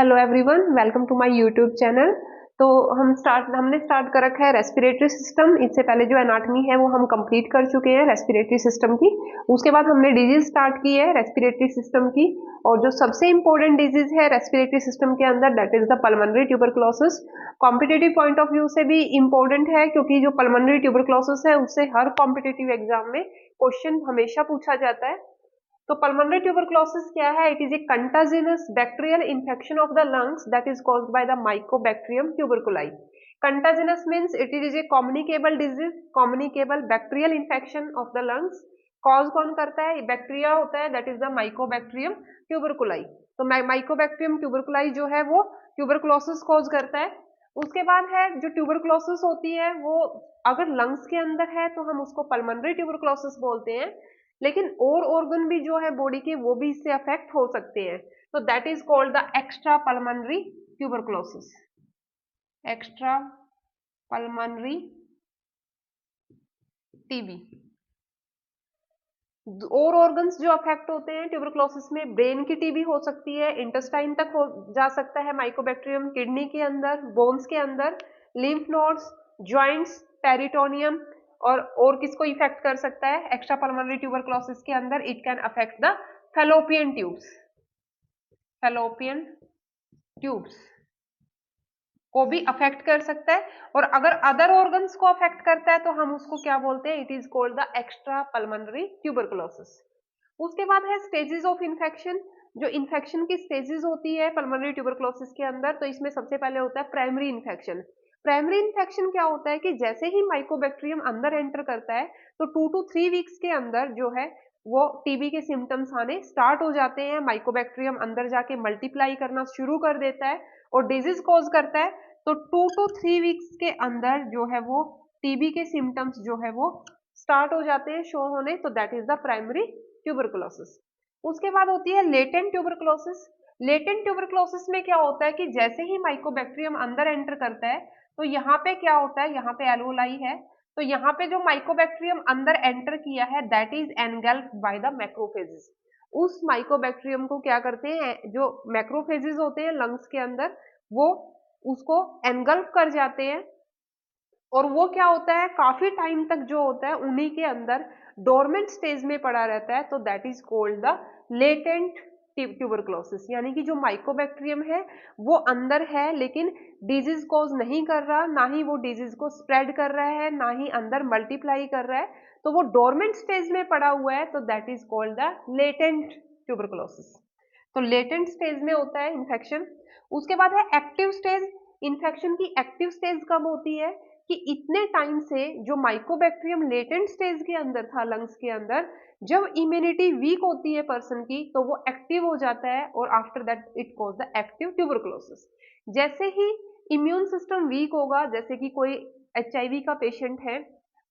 Hello everyone, welcome to my YouTube channel. तो हमने start कर रखा है रेस्पिरेटरी सिस्टम। इससे पहले जो एनाटॉमी है वो हम कंप्लीट कर चुके हैं रेस्पिरेटरी सिस्टम की। उसके बाद हमने डिजीज स्टार्ट की है रेस्पिरेटरी सिस्टम की, और जो सबसे इंपॉर्टेंट डिजीज है रेस्पिरेटरी सिस्टम के अंदर that is the pulmonary tuberculosis. Competitive point of view से भी इंपॉर्टेंट है, क्योंकि जो पल्मोनरी ट्यूबरकुलोसिस है उससे हर कॉम्पिटिटिव एग्जाम में क्वेश्चन हमेशा पूछा जाता है। तो पल्मोनरी ट्यूबरकुलोसिस क्या है? It is a contagious bacterial infection of the lungs that is caused by the mycobacterium tuberculi. Contagious means it is a communicable disease, communicable bacterial infection of the lungs. Cause कौन करता है? Bacteria होता है, that is the mycobacterium tuberculi. तो mycobacterium ट्यूबरकुलाई जो है वो tuberculosis cause करता है। उसके बाद है जो ट्यूबरकुलोसिस होती है वो अगर लंग्स के अंदर है तो हम उसको पल्मोनरी ट्यूबरकुलोसिस बोलते हैं, लेकिन और ऑर्गन भी जो है बॉडी के वो भी इससे अफेक्ट हो सकते हैं। तो that is called the extra pulmonary tuberculosis. Extra pulmonary TB. और ऑर्गन्स जो अफेक्ट होते हैं ट्यूबरकुलोसिस में, ब्रेन की टीबी हो सकती है, इंटेस्टाइन तक हो जा सकता है माइकोबैक्टीरियम, किडनी के अंदर, बोन्स के अंदर, लिम्फ नोड्स, जॉइंट्स, पेरिटोनियम। और किसको इफेक्ट कर सकता है एक्स्ट्रा पल्मोनरी ट्यूबरकुलोसिस के अंदर? It can affect the fallopian tubes. Fallopian tubes को भी अफेक्ट कर सकता है, और अगर अदर ऑर्गन्स को अफेक्ट करता है तो हम उसको क्या बोलते हैं? It is called the extra pulmonary tuberculosis. उसके बाद है स्टेजेस ऑफ इन्फेक्शन। जो इन्फेक्शन की स्टेजेस होती है पल्मोनरी ट्यूबरकुलोसिस के अंदर, तो इसमें सबसे पहले होता है प्राइमरी इन्फेक्शन। प्राइमरी इन्फेक्शन क्या होता है कि जैसे ही माइकोबैक्टीरियम अंदर एंटर करता है तो 2 to 3 वीक्स के अंदर जो है वो टीबी के सिम्टम्स आने स्टार्ट हो जाते हैं। माइकोबैक्टीरियम अंदर जाके मल्टीप्लाई करना शुरू कर देता है और डिजीज कॉज करता है। तो 2 to 3 वीक्स के अंदर जो है वो टीबी के सिम्टम्स जो है वो स्टार्ट हो जाते हैं शो होने। तो that is the primary tuberculosis. उसके बाद होती है लेटेंट ट्यूबरकुलोसिस। लेटेंट ट्यूबरकुलोसिस में क्या होता है कि जैसे ही माइकोबैक्टीरियम अंदर एंटर करता है तो यहाँ पे क्या होता है, यहाँ पे एल्वोलाई है, तो यहाँ पे जो माइकोबैक्टीरियम अंदर एंटर किया है that is engulfed by the macrophages. उस माइकोबैक्टीरियम को क्या करते हैं, जो मैक्रोफेजेस होते हैं लंग्स के अंदर, वो उसको एनगल्फ कर जाते हैं, और वो क्या होता है काफी टाइम तक जो होता है उन्हीं के अंदर डोरमेंट स्टेज में पड़ा रहता है। तो that is called the latent tuberculosis. यानी कि जो माइकोबैक्टीरियम है वो अंदर है लेकिन डिजीज कॉज नहीं कर रहा, ना ही वो डिजीज को स्प्रेड कर रहा है, ना ही अंदर मल्टीप्लाई कर रहा है, तो वो डोरमेंट स्टेज में पड़ा हुआ है। तो that is called the latent tuberculosis. तो लेटेंट स्टेज में होता है इन्फेक्शन। उसके बाद है एक्टिव स्टेज। इन्फेक्शन की एक्टिव स्टेज कब होती है कि इतने टाइम से जो माइकोबैक्टीरियम लेटेंट स्टेज के अंदर था लंग्स के अंदर, जब इम्यूनिटी वीक होती है पर्सन की तो वो एक्टिव हो जाता है, और after that it cause the active tuberculosis. जैसे ही इम्यून सिस्टम वीक होगा, जैसे कि कोई एचआईवी का पेशेंट है,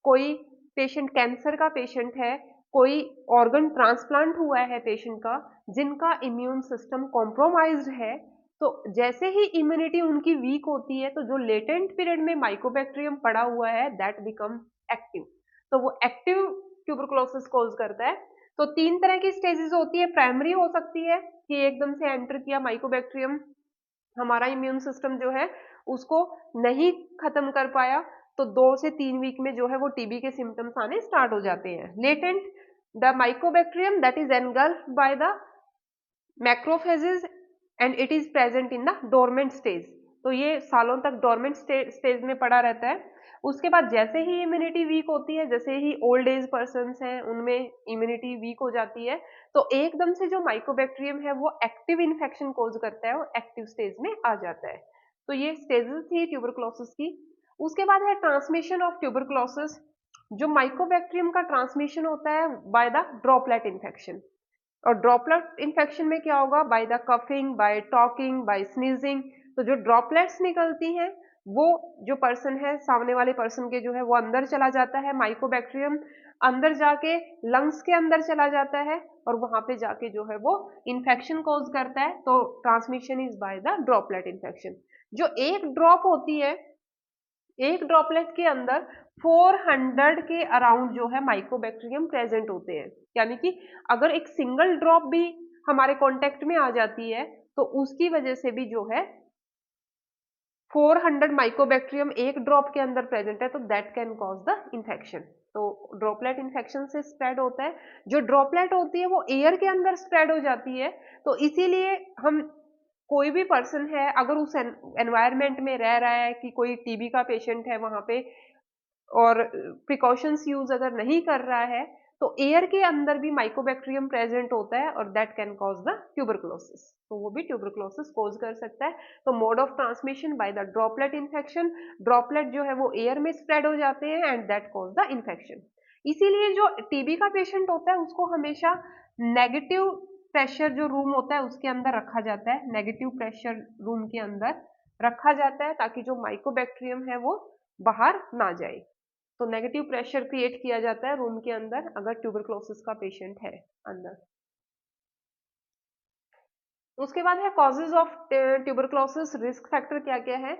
कोई पेशेंट कैंसर का पेशेंट है, कोई ऑर्गन ट्रांसप्लांट हुआ है पेशेंट का, जिनका इम्यून सिस्टम कॉम्प्रोमाइज्ड है, तो जैसे ही इम्यूनिटी उनकी वीक होती है तो जो लेटेंट पीरियड में माइकोबैक्टीरियम पड़ा हुआ है दैट बिकम एक्टिव। तो वो एक्टिव ट्यूबरकुलोसिस कॉज करता है। तो 3 तरह की स्टेजेस होती है। प्राइमरी हो सकती है कि एकदम से एंटर किया माइकोबैक्टीरियम, हमारा इम्यून सिस्टम जो है उसको नहीं खत्म कर पाया, तो 2 से 3 वीक में जो है वो टीबी के सिम्टम्स आने स्टार्ट हो जाते हैं। Latent, the mycobacterium that is engulfed by the macrophages and it is present in the dormant stage. तो ये सालों तक डोरमेंट स्टेज में पड़ा रहता है। उसके बाद जैसे ही इम्यूनिटी वीक होती है, जैसे ही ओल्ड एज पर्सन हैं उनमें इम्यूनिटी वीक हो जाती है, तो एकदम से जो माइकोबैक्टीरियम है वो एक्टिव इन्फेक्शन कोज करता है और एक्टिव स्टेज में आ जाता है। तो ये स्टेजेस थी ट्यूबरकुलोसिस की। उसके बाद है ट्रांसमिशन ऑफ ट्यूबरकुलोसिस। जो माइकोबैक्टीरियम का ट्रांसमिशन होता है बाय द ड्रॉपलेट इन्फेक्शन। और ड्रॉपलेट इन्फेक्शन में क्या होगा? By the coughing, by talking, by sneezing. तो जो ड्रॉपलेट्स निकलती हैं वो जो पर्सन है, सामने वाले पर्सन के जो है वो अंदर चला जाता है, माइकोबैक्टीरियम अंदर जाके लंग्स के अंदर चला जाता है और वहां पे जाके जो है वो इन्फेक्शन कॉज करता है। तो transmission is by the droplet infection. जो एक ड्रॉप होती है, एक ड्रॉपलेट के अंदर 400 के अराउंड जो है माइकोबैक्टीरियम प्रेजेंट होते हैं। यानी कि अगर एक सिंगल ड्रॉप भी हमारे कांटेक्ट में आ जाती है तो उसकी वजह से भी जो है 400 माइकोबैक्टीरियम एक ड्रॉप के अंदर प्रेजेंट है, तो that can cause the infection. तो ड्रॉपलेट इन्फेक्शन से स्प्रेड होता है। जो ड्रॉपलेट होती है वो एयर के अंदर स्प्रेड हो जाती है, तो इसीलिए हम कोई भी पर्सन है अगर उस एनवायरमेंट में रह रहा है कि कोई टीबी का पेशेंट है वहां पे और प्रिकॉशंस यूज अगर नहीं कर रहा है, तो एयर के अंदर भी माइकोबैक्टीरियम प्रेजेंट होता है और that can cause the tuberculosis, तो वो भी ट्यूबरकुलोसिस कॉज कर सकता है। तो mode of transmission bye the droplet infection, droplet जो है वो एयर में स्प्रेड हो जाते हैं and that cause the infection. इसीलिए जो टीबी का पेशेंट होता है उसको हमेशा नेगेटिव प्रेशर जो रूम होता है उसके अंदर रखा जाता है, नेगेटिव प्रेशर रूम के अंदर रखा जाता है ताकि जो माइकोबैक्टीरियम है वो बाहर ना जाए। तो नेगेटिव प्रेशर क्रिएट किया जाता है रूम के अंदर अगर ट्यूबरकुलोसिस का पेशेंट है अंदर। उसके बाद है causes of tuberculosis, risk factor क्या क्या है।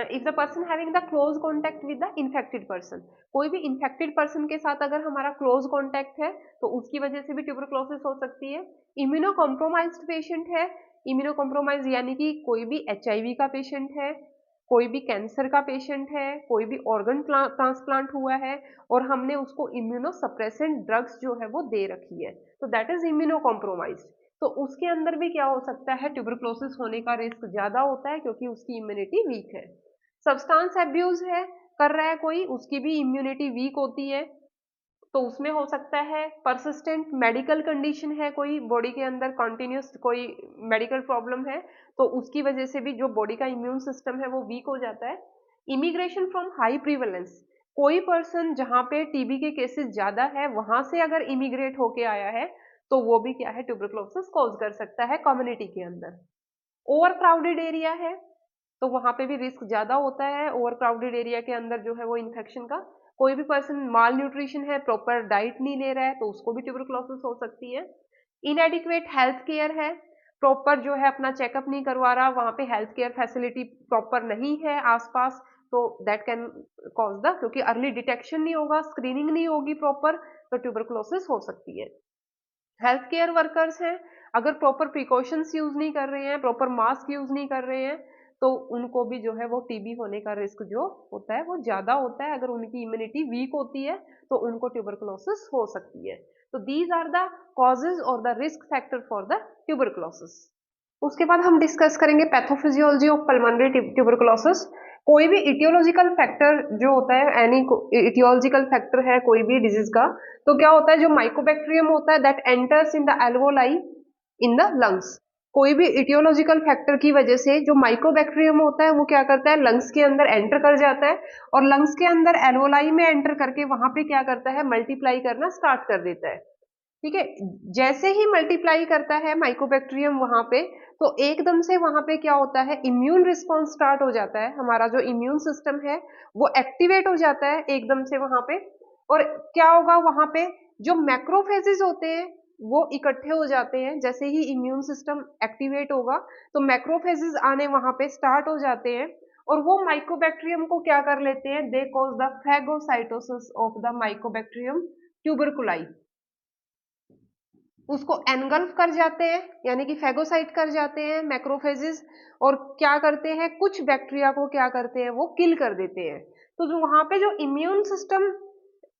If the person having the close contact with the infected person, कोई भी इन्फेक्टेड पर्सन के साथ अगर हमारा क्लोज कॉन्टैक्ट है तो उसकी वजह से भी ट्यूबरकुलोसिस हो सकती है। इम्यूनो कॉम्प्रोमाइज्ड पेशेंट है, इम्यूनो कॉम्प्रोमाइज यानी कि कोई भी HIV का पेशेंट है, कोई भी कैंसर का पेशेंट है, कोई भी ऑर्गन ट्रांसप्लांट हुआ है और हमने उसको इम्यूनो सप्रेसेंट ड्रग्स जो है वो दे रखी है, तो दैट इज इम्यूनो कॉम्प्रोमाइज्ड। तो उसके अंदर भी क्या हो सकता है, ट्यूबरकुलोसिस होने का रिस्क ज्यादा होता है क्योंकि उसकी इम्यूनिटी वीक है। सब्सटेंस एब्यूज है कर रहा है कोई, उसकी भी इम्यूनिटी वीक होती है, तो उसमें हो सकता है परसिस्टेंट मेडिकल कंडीशन है, कोई बॉडी के अंदर कंटिन्यूस कोई मेडिकल प्रॉब्लम है, तो उसकी वजह से भी जो बॉडी का इम्यून सिस्टम है वो वीक हो जाता है। इमिग्रेशन फ्रॉम हाई प्रीवेलेंस, कोई पर्सन जहां पे टीबी के केसेस ज्यादा है वहां से अगर इमिग्रेट होके आया है तो वो भी क्या है, ट्यूबरकुलोसिस कॉज कर सकता है कम्युनिटी के अंदर। ओवर क्राउडेड एरिया है तो वहां पे भी रिस्क ज्यादा होता है, ओवर क्राउडेड एरिया के अंदर जो है वो इन्फेक्शन का। कोई भी पर्सन माल न्यूट्रिशन है, प्रॉपर डाइट नहीं ले रहा है, तो उसको भी ट्यूबरकुलोसिस हो सकती है। इनएडिक्वेट हेल्थ केयर है, प्रॉपर जो है अपना चेकअप नहीं करवा रहा, वहां पे हेल्थ केयर फैसिलिटी प्रॉपर नहीं है आसपास, तो दैट कैन कॉज द, क्योंकि अर्ली डिटेक्शन नहीं होगा, स्क्रीनिंग नहीं होगी प्रॉपर, तो ट्यूबरकुलोसिस हो सकती है। हेल्थ केयर वर्कर्स हैं, अगर प्रॉपर प्रिकॉशंस यूज नहीं कर रहे हैं, प्रॉपर मास्क यूज नहीं कर रहे हैं, तो उनको भी जो है वो टीबी होने का रिस्क जो होता है वो ज्यादा होता है। अगर उनकी इम्यूनिटी वीक होती है तो उनको ट्यूबरकुलोसिस हो सकती है। तो दीज आर द कॉजेज और the risk factor for the tuberculosis. उसके बाद हम डिस्कस करेंगे पैथोफिजियोलॉजी ऑफ पल्मोनरी ट्यूबरकुलोसिस। कोई भी इटियोलॉजिकल फैक्टर जो होता है, एनी इटियोलॉजिकल फैक्टर है कोई भी डिजीज का, तो क्या होता है, जो माइकोबैक्टीरियम होता है that enters in the alveoli in the lungs. कोई भी इटियोलॉजिकल फैक्टर की वजह से जो माइकोबैक्टीरियम होता है वो क्या करता है, लंग्स के अंदर एंटर कर जाता है और लंग्स के अंदर एल्वोलाई में एंटर करके वहां पे क्या करता है, मल्टीप्लाई करना स्टार्ट कर देता है। ठीक है, जैसे ही मल्टीप्लाई करता है माइकोबैक्टीरियम वहां पे, तो एकदम से वहां पे क्या होता है, इम्यून रिस्पॉन्स स्टार्ट हो जाता है, हमारा जो इम्यून सिस्टम है वो एक्टिवेट हो जाता है एकदम से वहां पे। और क्या होगा वहां पे, जो मैक्रोफेजेस होते हैं वो इकट्ठे हो जाते हैं, जैसे ही इम्यून सिस्टम एक्टिवेट होगा तो मैक्रोफेजेस आने वहां पे स्टार्ट हो जाते हैं और वो माइकोबैक्टीरियम को क्या कर लेते हैं, they cause the phagocytosis of the mycobacterium tuberculi. उसको एनगल्फ कर जाते हैं, यानी कि फैगोसाइट कर जाते हैं मैक्रोफेजेस, और क्या करते हैं, कुछ बैक्टीरिया को क्या करते हैं, वो किल कर देते हैं। तो जो वहां पे जो इम्यून सिस्टम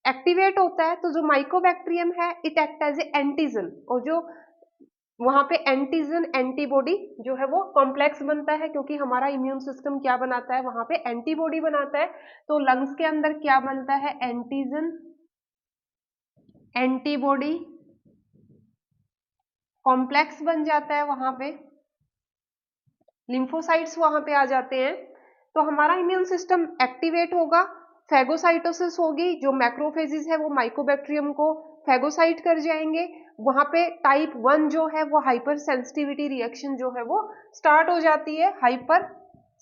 एक्टिवेट होता है, तो जो माइकोबैक्टीरियम है it act as a antigen, और जो वहां पे एंटीजन एंटीबॉडी जो है वो कॉम्प्लेक्स बनता है, क्योंकि हमारा इम्यून सिस्टम क्या बनाता है, वहां पे एंटीबॉडी बनाता है। तो लंग्स के अंदर क्या बनता है, एंटीजन एंटीबॉडी कॉम्प्लेक्स बन जाता है, वहां पे लिम्फोसाइट्स वहां पे आ जाते हैं, तो हमारा इम्यून सिस्टम एक्टिवेट होगा, फैगोसाइटोसिस होगी, जो मैक्रोफेजेस है वो माइकोबैक्टीरियम को फैगोसाइट कर जाएंगे, वहां पे टाइप 1 जो है वो हाइपर सेंसिटिविटी रिएक्शन जो है वो स्टार्ट हो जाती है, हाइपर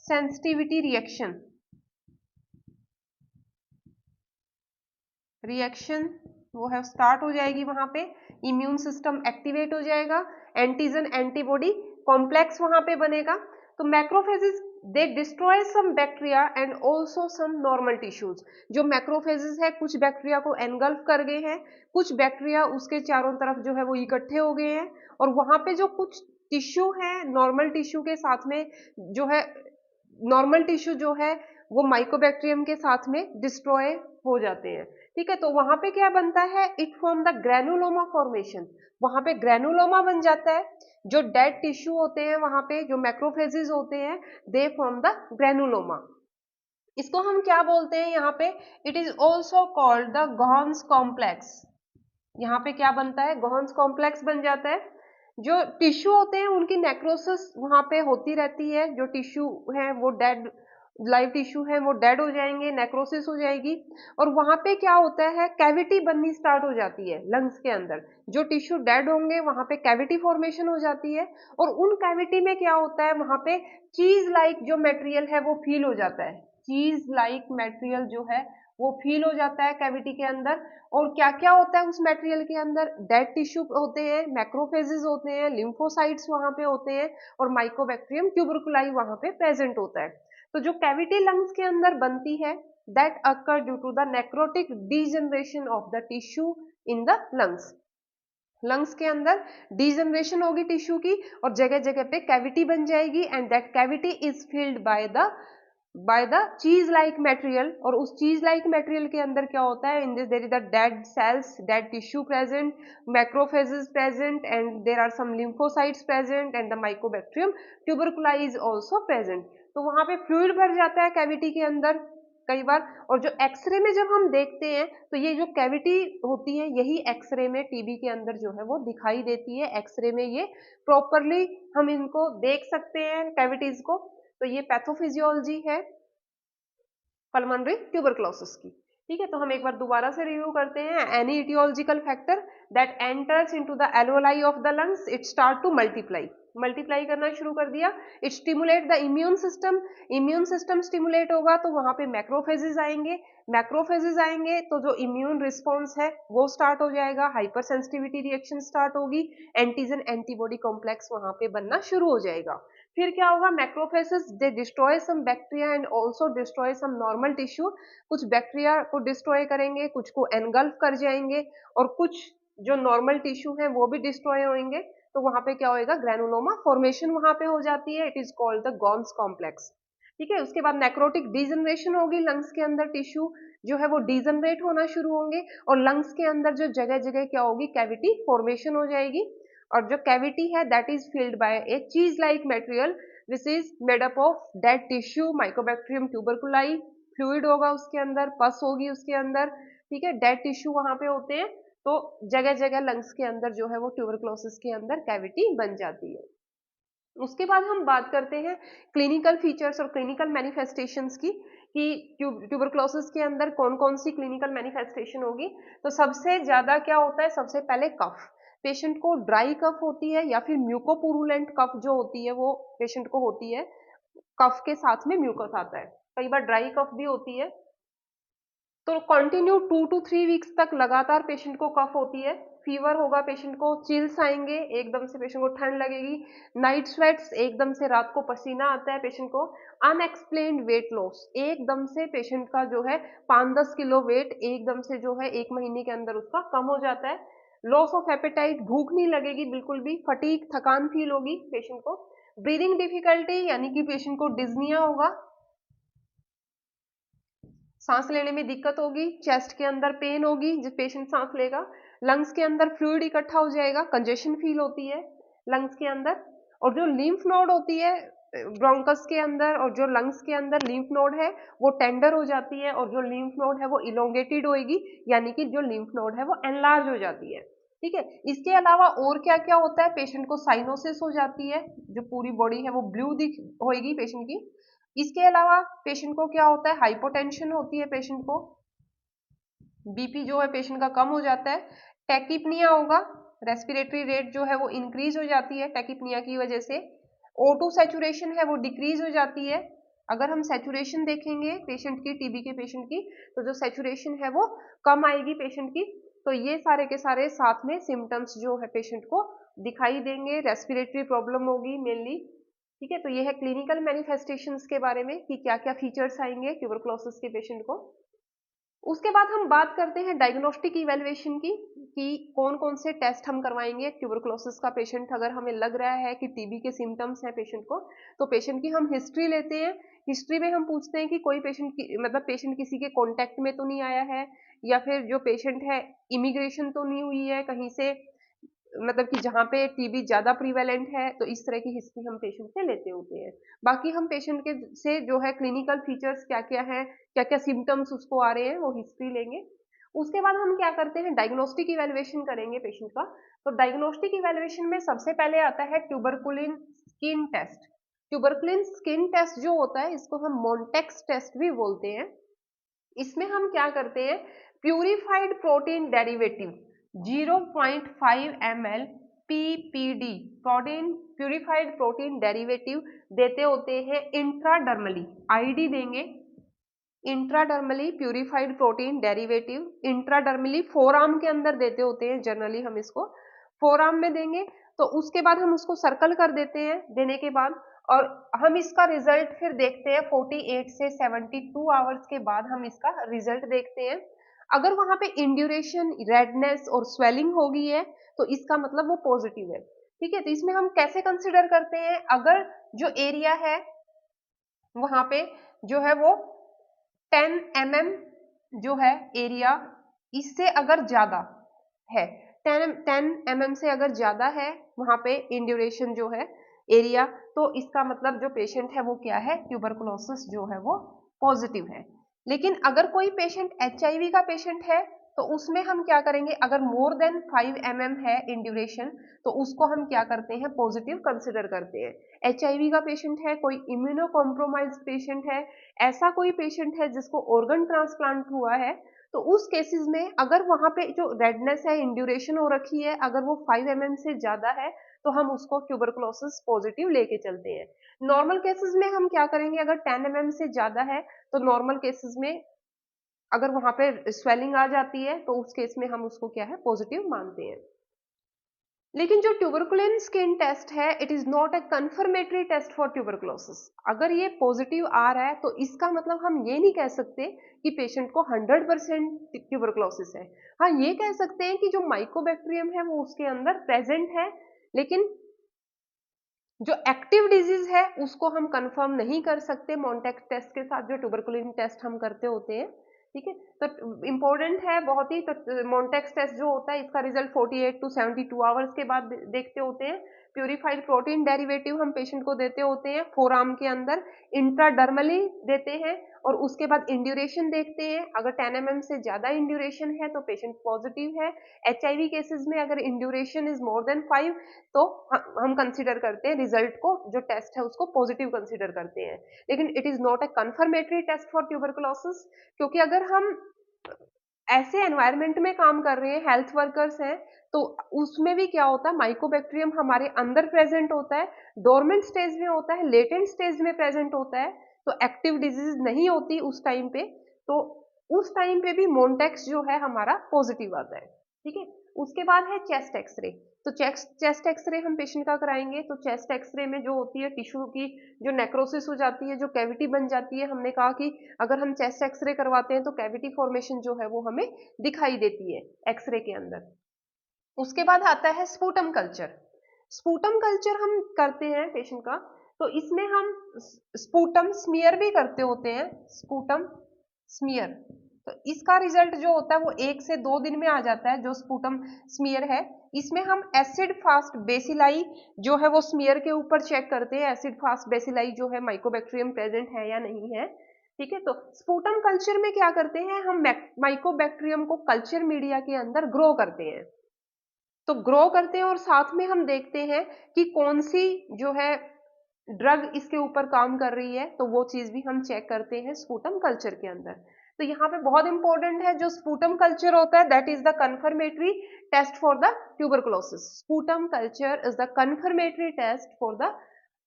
सेंसिटिविटी रिएक्शन वो है स्टार्ट हो जाएगी, वहां पे इम्यून सिस्टम एक्टिवेट हो जाएगा, एंटीजन एंटीबॉडी कॉम्प्लेक्स वहां पे बनेगा। तो macrophages they destroy some bacteria and also some normal tissues. जो मैक्रोफेजेस है कुछ बैक्टीरिया को एनगल्फ कर गए हैं, कुछ बैक्टीरिया उसके चारों तरफ जो है वो इकट्ठे हो गए हैं, और वहां पे जो कुछ टिश्यू है, नॉर्मल टिश्यू के साथ में जो है, नॉर्मल टिश्यू जो है वो माइकोबैक्टीरियम के साथ में डिस्ट्रॉय हो जाते हैं। ठीक है, तो वहां पे क्या बनता है, it form the granuloma formation, वहां पे ग्रेनुलोमा बन जाता है। जो डेड टिश्यू होते हैं वहां पे जो मैक्रोफेजेस होते हैं, दे फॉर्म द ग्रेनुलोमा। इसको हम क्या बोलते हैं यहाँ पे, it is also called the gones complex. यहाँ पे क्या बनता है, गॉन्स कॉम्प्लेक्स बन जाता है। जो टिश्यू होते हैं उनकी नेक्रोसिस वहां पे होती रहती है, जो टिश्यू है वो डेड, लाइव टिश्यू है वो डेड हो जाएंगे, नेक्रोसिस हो जाएगी, और वहां पे क्या होता है, कैविटी बननी स्टार्ट हो जाती है लंग्स के अंदर। जो टिश्यू डेड होंगे वहां पे कैविटी फॉर्मेशन हो जाती है, और उन कैविटी में क्या होता है, वहां पे चीज लाइक जो मटेरियल है वो फील हो जाता है, चीज लाइक मटेरियल जो है वो फील हो जाता है कैविटी के अंदर। और क्या क्या होता है उस मटेरियल के अंदर, डेड टिश्यू होते हैं, मैक्रोफेजेस होते हैं, लिम्फोसाइट्स वहां पे होते हैं, और माइकोबैक्टीरियम ट्यूबरकुलाई वहां पे प्रेजेंट होता है। तो जो कैविटी लंग्स के अंदर बनती है, that occur due to the necrotic degeneration of the tissue in the lungs. Lungs के अंदर डीजनरेशन होगी टिश्यू की, और जगह जगह पे कैविटी बन जाएगी, and that cavity is filled by the चीज लाइक मटेरियल। और उस चीज लाइक मटेरियल के अंदर क्या होता है, in this there is the dead cells, dead tissue present, macrophages present, and there are some lymphocytes present, and the mycobacterium tuberculi is also present. तो वहां पे फ्लूइड भर जाता है कैविटी के अंदर कई बार। और जो एक्सरे में जब हम देखते हैं तो ये जो कैविटी होती है, यही एक्सरे में टीबी के अंदर जो है वो दिखाई देती है। एक्सरे में ये प्रॉपरली हम इनको देख सकते हैं कैविटीज को। तो ये पैथोफिजियोलॉजी है पल्मोनरी ट्यूबरकुलोसिस की। ठीक है, तो हम एक बार दोबारा से रिव्यू करते हैं। Any aetiological factor that enters into the alveoli of the lungs, it start to multiply करना शुरू कर दिया। It stimulate the immune system stimulate होगा तो वहां पे मैक्रोफेजेस आएंगे तो जो इम्यून रिस्पॉन्स है वो स्टार्ट हो जाएगा, हाइपर सेंसिटिविटी रिएक्शन स्टार्ट होगी, एंटीजन एंटीबॉडी कॉम्प्लेक्स वहां पे बनना शुरू हो जाएगा। फिर क्या होगा, macrophages they destroy some bacteria and also destroy some normal tissue. कुछ बैक्टीरिया को डिस्ट्रॉय करेंगे, कुछ को एनगल्फ कर जाएंगे, और कुछ जो नॉर्मल टिश्यू है वो भी डिस्ट्रॉय होंगे। तो वहां पे क्या होएगा, ग्रेनुलोमा फॉर्मेशन वहां पे हो जाती है। It is called the gones complex. ठीक है, उसके बाद नेक्रोटिक डीजनरेशन होगी, लंग्स के अंदर टिश्यू जो है वो डीजनरेट होना शुरू होंगे, और लंग्स के अंदर जो जगह जगह क्या होगी, कैविटी फॉर्मेशन हो जाएगी। और जो कैविटी है that is filled by a cheese like material which is made up of dead tissue, mycobacterium tuberculi, fluid होगा उसके अंदर, पस होगी उसके अंदर। ठीक है, डेड टिश्यू वहां पे होते हैं, तो जगह जगह लंग्स के अंदर जो है वो ट्यूबरकुलोसिस के अंदर कैविटी बन जाती है। उसके बाद हम बात करते हैं क्लिनिकल फीचर्स और क्लिनिकल मैनिफेस्टेशंस की, कि ट्यूबरकुलोसिस के अंदर कौन कौन सी क्लिनिकल मैनिफेस्टेशन होगी। तो सबसे ज्यादा क्या होता है, सबसे पहले कफ, पेशेंट को ड्राई कफ होती है या फिर म्यूकोपुरुलेंट कफ जो होती है वो पेशेंट को होती है, कफ के साथ में म्यूकस आता है, कई बार ड्राई कफ भी होती है। तो कंटिन्यू 2 to 3 वीक्स तक लगातार पेशेंट को कफ होती है, फीवर होगा पेशेंट को, चिल्स आएंगे, एकदम से पेशेंट को ठंड लगेगी, नाइट स्वेट्स, एकदम से रात को पसीना आता है पेशेंट को, अनएक्सप्लेन्ड वेट लॉस, एकदम से पेशेंट का जो है 5-10 किलो वेट एकदम से जो है 1 महीने के अंदर उसका कम हो जाता है। लॉस ऑफ एपेटाइट, भूख नहीं लगेगी बिल्कुल भी, फटीग, थकान फील होगी पेशेंट को, ब्रीदिंग डिफिकल्टी यानी कि पेशेंट को डिज्निया होगा, सांस लेने में दिक्कत होगी, चेस्ट के अंदर पेन होगी जब पेशेंट सांस लेगा, लंग्स के अंदर फ्लूइड इकट्ठा हो जाएगा, कंजेशन फील होती है लंग्स के अंदर, और जो लिम्फ नोड होती है ब्रोंकस के अंदर और जो लंग्स के अंदर लिम्फ नोड है वो टेंडर हो जाती है, और जो लिम्फ नोड है वो इलोंगेटेड होएगी, यानी कि जो लिम्फ नोड है वो एनलार्ज हो जाती है। ठीक है, इसके अलावा और क्या क्या होता है, पेशेंट को साइनोसिस हो जाती है, जो पूरी बॉडी है वो ब्लू दिख होएगी पेशेंट की। इसके अलावा पेशेंट को क्या होता है, हाइपोटेंशन होती है पेशेंट को, बीपी जो है पेशेंट का कम हो जाता है, टैकिपनिया होगा, रेस्पिरेटरी रेट जो है वो इंक्रीज हो जाती है टैकिपनिया की वजह से, O2 सैचुरेशन है वो डिक्रीज हो जाती है। अगर हम सैचुरेशन देखेंगे पेशेंट की, टीबी के पेशेंट की, तो जो सैचुरेशन है वो कम आएगी पेशेंट की। तो ये सारे के सारे साथ में सिम्टम्स जो है पेशेंट को दिखाई देंगे, रेस्पिरेटरी प्रॉब्लम होगी मेनली। ठीक है, तो ये है क्लिनिकल मैनिफेस्टेशंस के बारे में कि क्या क्या फीचर्स आएंगे ट्यूबरकुलोसिस के पेशेंट को। उसके बाद हम बात करते हैं डायग्नोस्टिक इवैल्यूएशन की, कि कौन कौन से टेस्ट हम करवाएंगे। ट्यूबरकुलोसिस का पेशेंट अगर हमें लग रहा है कि टीबी के सिम्टम्स हैं पेशेंट को, तो पेशेंट की हम हिस्ट्री लेते हैं। हिस्ट्री में हम पूछते हैं कि कोई पेशेंट की मतलब पेशेंट किसी के कॉन्टेक्ट में तो नहीं आया है, या फिर जो पेशेंट है इमिग्रेशन तो नहीं हुई है कहीं से, मतलब कि जहाँ पे टीबी ज्यादा प्रीवेलेंट है, तो इस तरह की हिस्ट्री हम पेशेंट से लेते होते हैं। बाकी हम पेशेंट के से जो है क्लिनिकल फीचर्स क्या क्या है, क्या क्या सिम्टम्स उसको आ रहे हैं, वो हिस्ट्री लेंगे। उसके बाद हम क्या करते हैं, डायग्नोस्टिक इवैल्यूएशन करेंगे पेशेंट का। तो डायग्नोस्टिक इवैल्यूएशन में सबसे पहले आता है tuberculin skin test. Tuberculin skin test जो होता है, इसको हम मोन्टेक्स टेस्ट भी बोलते हैं। इसमें हम क्या करते हैं, purified protein derivative 0.5 ml PPD protein purified protein derivative देते होते हैं इंट्राडर्मली। आईडी देंगे intradermally purified protein derivative, intradermally forearm के अंदर देते होते हैं जनरली, हम इसको फोरआर्म में देंगे। तो उसके बाद हम उसको सर्कल कर देते हैं देने के बाद, और हम इसका रिजल्ट फिर देखते हैं 48 से 72 आवर्स के बाद हम इसका रिजल्ट देखते हैं। अगर वहां पे इंड्यूरेशन, रेडनेस और स्वेलिंग हो गई है, तो इसका मतलब वो पॉजिटिव है। ठीक है, तो इसमें हम कैसे कंसिडर करते हैं, अगर जो एरिया है वहां पे जो है वो 10 mm जो है एरिया, इससे अगर ज्यादा है, 10 mm से अगर ज्यादा है वहां पे इन ड्यूरेशन जो है एरिया, तो इसका मतलब जो पेशेंट है वो क्या है, ट्यूबरकुलोसिस जो है वो पॉजिटिव है। लेकिन अगर कोई पेशेंट एचआईवी का पेशेंट है, तो उसमें हम क्या करेंगे, अगर मोर देन 5 mm है इन ड्यूरेशन, तो उसको हम क्या करते हैं, पॉजिटिव कंसिडर करते हैं। एचआईवी का पेशेंट है, कोई इम्यूनो कॉम्प्रोमाइज पेशेंट है, ऐसा कोई पेशेंट है जिसको ऑर्गन ट्रांसप्लांट हुआ है, तो उस केसेस में अगर वहां पे जो रेडनेस है, इंड्यूरेशन हो रखी है, अगर वो 5 mm से ज्यादा है, तो हम उसको ट्यूबरकुलोसिस पॉजिटिव लेके चलते हैं। नॉर्मल केसेस में हम क्या करेंगे, अगर 10 mm से ज्यादा है, तो नॉर्मल केसेस में अगर वहां पे स्वेलिंग आ जाती है, तो उस केस में हम उसको क्या है, पॉजिटिव मानते हैं। लेकिन जो ट्यूबरकुलिन स्किन टेस्ट है, it is not a confirmatory test for tuberculosis. अगर ये पॉजिटिव आ रहा है, तो इसका मतलब हम ये नहीं कह सकते कि पेशेंट को 100% ट्यूबरकुलोसिस है। हाँ, ये कह सकते हैं कि जो माइकोबैक्टीरियम है वो उसके अंदर प्रेजेंट है, लेकिन जो एक्टिव डिजीज है उसको हम कंफर्म नहीं कर सकते मोन्टेक्स टेस्ट के साथ, जो ट्यूबरकुलिन टेस्ट हम करते होते हैं। ठीक है, तो इंपॉर्टेंट है बहुत ही। तो मोन्टेक्स टेस्ट जो होता है, इसका रिजल्ट 48 टू 72 आवर्स के बाद देखते होते हैं। प्यूरिफाइड प्रोटीन डेरिवेटिव हम पेशेंट को देते होते हैं फोरआर्म के अंदर, इंट्राडर्मली देते हैं, और उसके बाद इंड्यूरेशन देखते हैं। अगर 10 mm से ज्यादा इंड्यूरेशन है तो पेशेंट पॉजिटिव है। एचआईवी केसेस में अगर इंड्यूरेशन इज मोर देन 5, तो हम कंसीडर करते हैं रिजल्ट को, जो टेस्ट है उसको पॉजिटिव कंसीडर करते हैं। लेकिन it is not a confirmatory test for tuberculosis, क्योंकि अगर हम ऐसे एनवायरनमेंट में काम कर रहे हैं, हेल्थ वर्कर्स हैं, तो उसमें भी क्या होता है, माइकोबैक्टीरियम हमारे अंदर प्रेजेंट होता है, डोरमेंट स्टेज में होता है, लेटेंट स्टेज में प्रेजेंट होता है, तो एक्टिव डिजीज नहीं होती उस टाइम पे। तो उस टाइम पे भी मोन्टेक्स जो है हमारा पॉजिटिव आता है। ठीक है, उसके बाद है चेस्ट एक्सरे। तो चेस्ट एक्सरे हम पेशेंट का कराएंगे। तो चेस्ट एक्सरे में जो होती है, टिश्यू की जो नेक्रोसिस हो जाती है, जो कैविटी बन जाती है, हमने कहा कि अगर हम चेस्ट एक्सरे करवाते हैं तो कैविटी फॉर्मेशन जो है वो हमें दिखाई देती है एक्सरे के अंदर। उसके बाद आता है स्पूटम कल्चर। स्पूटम कल्चर हम करते हैं पेशेंट का, तो इसमें हम स्पूटम स्मीयर भी करते होते हैं, स्पूटम स्मीयर। तो इसका रिजल्ट जो होता है वो 1 से 2 दिन में आ जाता है, जो स्पूटम स्मीयर है। इसमें हम एसिड फास्ट बेसिलाई जो है वो स्मीयर के ऊपर चेक करते हैं, एसिड फास्ट बेसिलाई जो है माइकोबैक्टीरियम प्रेजेंट है या नहीं है। ठीक है, तो स्पूटम कल्चर में क्या करते हैं, हम माइकोबैक्टीरियम को कल्चर मीडिया के अंदर ग्रो करते हैं। तो ग्रो करते हैं और साथ में हम देखते हैं कि कौन सी जो है ड्रग इसके ऊपर काम कर रही है, तो वो चीज भी हम चेक करते हैं स्पूटम कल्चर के अंदर। तो यहाँ पे बहुत इंपॉर्टेंट है, जो स्पूटम कल्चर होता है that is the confirmatory test for the tuberculosis. Sputum culture is the confirmatory test for the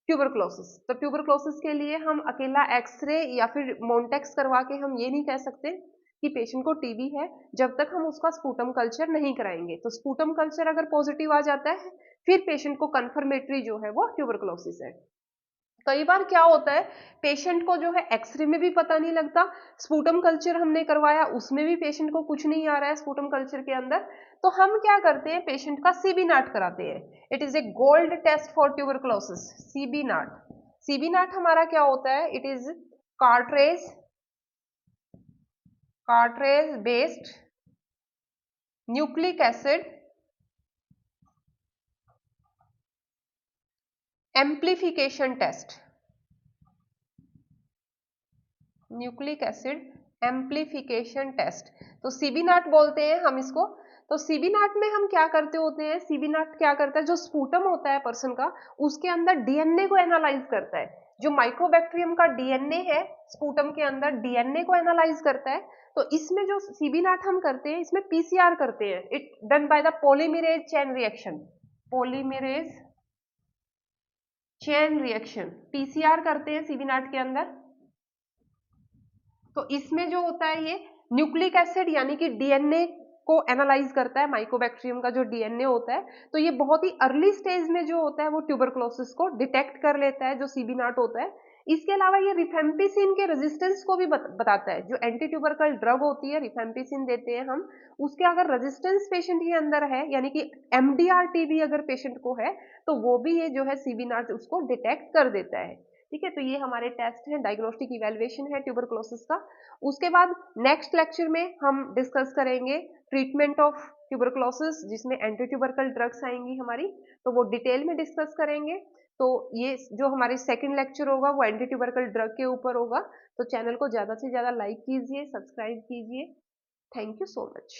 tuberculosis. तो ट्यूबरकुलोसिस के लिए हम अकेला एक्सरे या फिर मोन्टेक्स करवा के हम ये नहीं कह सकते कि पेशेंट को टीबी है, जब तक हम उसका स्पूटम कल्चर नहीं कराएंगे। तो स्पूटम कल्चर अगर पॉजिटिव आ जाता है, फिर पेशेंट को कन्फर्मेटरी जो है वो ट्यूबरकुलोसिस है। कई बार क्या होता है, पेशेंट को जो है एक्सरे में भी पता नहीं लगता, स्पूटम कल्चर हमने करवाया उसमें भी पेशेंट को कुछ नहीं आ रहा है स्पूटम कल्चर के अंदर, तो हम क्या करते हैं, पेशेंट का सीबी नाट कराते हैं। It is a gold test for tuberculosis, CBNAAT. CBNAAT हमारा क्या होता है, it is cartridge based nucleic acid amplification test, nucleic acid amplification test, तो सीबी नाट बोलते हैं हम इसको। तो सीबी नाट में हम क्या करते होते हैं, सीबी नाट क्या करता है, जो स्पूटम होता है पर्सन का, उसके अंदर डीएनए को एनालाइज करता है। जो माइक्रोबैक्टीरियम का डीएनए है स्पूटम के अंदर, डीएनए को एनालाइज करता है। तो इसमें जो सीबी नाट हम करते हैं, इसमें पीसीआर करते हैं, it done by the polymerase chain reaction, polymerase chain reaction, PCR करते हैं सीबी नाट के अंदर। तो इसमें जो होता है ये न्यूक्लिक एसिड यानी कि डीएनए को एनालाइज करता है, माइकोबैक्टीरियम का जो डीएनए होता है। तो ये बहुत ही अर्ली स्टेज में जो होता है वो ट्यूबरकुलोसिस को डिटेक्ट कर लेता है, जो सीबी नाट होता है। इसके अलावा ये रिफेम्पिसिन के रेजिस्टेंस को भी बताता है। जो एंटी ट्यूबरकल ड्रग होती है, रिफेम्पिसिन देते हैं हम, उसके अगर रेजिस्टेंस पेशेंट के अंदर है, यानी कि एमडीआर टीबी अगर पेशेंट को है, तो वो भी ये जो है सीबी नाट उसको डिटेक्ट कर देता है। ठीक है, तो ये हमारे टेस्ट है, डायग्नोस्टिक इवैल्यूएशन है ट्यूबरकुलोसिस का। उसके बाद नेक्स्ट लेक्चर में हम डिस्कस करेंगे ट्रीटमेंट ऑफ ट्यूबरकुलोसिस, जिसमें एंटी ट्यूबरकल ड्रग्स आएंगी हमारी, तो वो डिटेल में डिस्कस करेंगे। तो ये जो हमारी सेकंड लेक्चर होगा वो एंटी ट्यूबरकल ड्रग के ऊपर होगा। तो चैनल को ज़्यादा से ज़्यादा लाइक कीजिए, सब्सक्राइब कीजिए। Thank you so much.